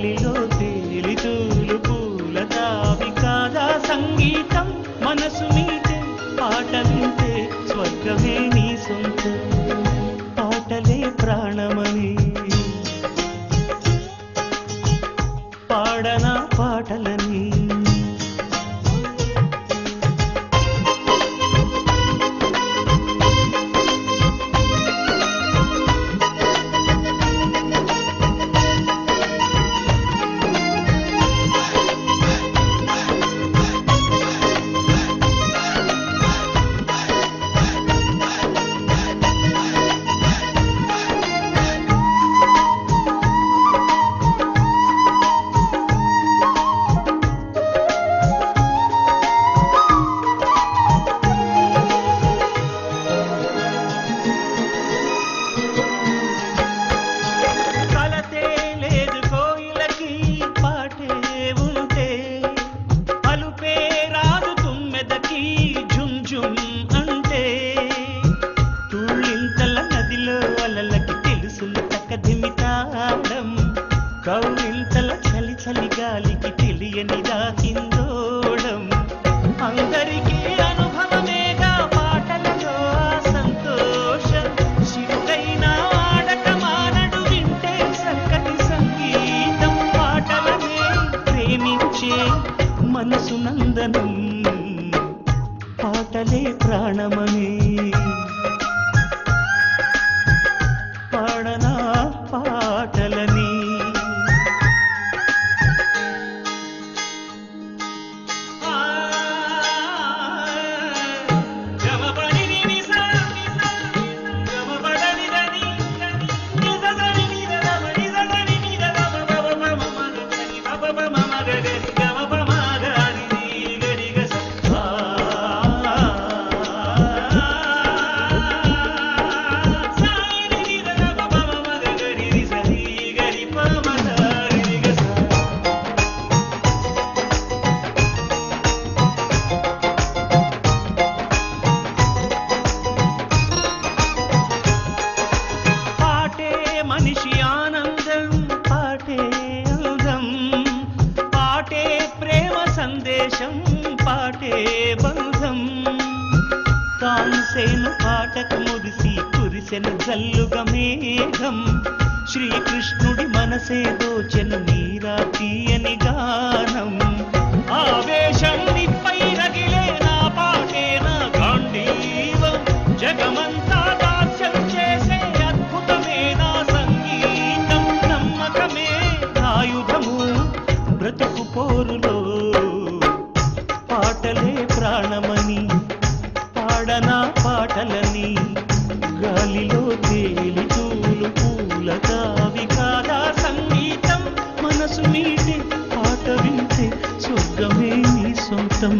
గాలిలో తేలితూలు పూల తావి కాదా సంగీతం మనసు మీటే పాట వింటే స్వర్గమే నీ సొంతం పాటలే ప్రాణమని పాడనా పాటలని కౌలింతల చలి చలి గాలికి తెలియనిదా హిందోళం అందరికీ అనుభవమేగా పాటలలో సంతోషం శివుడైనా ఆడక మానడు వింటే చక్కటి సంగీతం పాటలనే ప్రేమించే మనసు నందనం పాటలే ప్రాణమని పాడనా పాటలని మనిషి ఆనందం పాటే అందం పాటే ప్రేమ సందేశం పాటే బంధం కాంసేను పాటకు మురిసి కురిసెను జల్లుగా మేఘం శ్రీకృష్ణుడి మనసే దోచెను మీరా తీయని గానం ఆవేశం నిప్పై రగిలే నా పాటే నా గాంధీవం జగమంతా దాస్యం చేసే అద్భుతమే నా సంగీతం నమ్మకమే ఆయుధము బ్రతుకు పోరులో పాటలే ప్రాణమని పాడనా పాటలని గాలిలో తేలితూలు పూల తావి కాదా సంగీతం మనసు మీటే పాట వింటే స్వర్గమే నీ సొంతం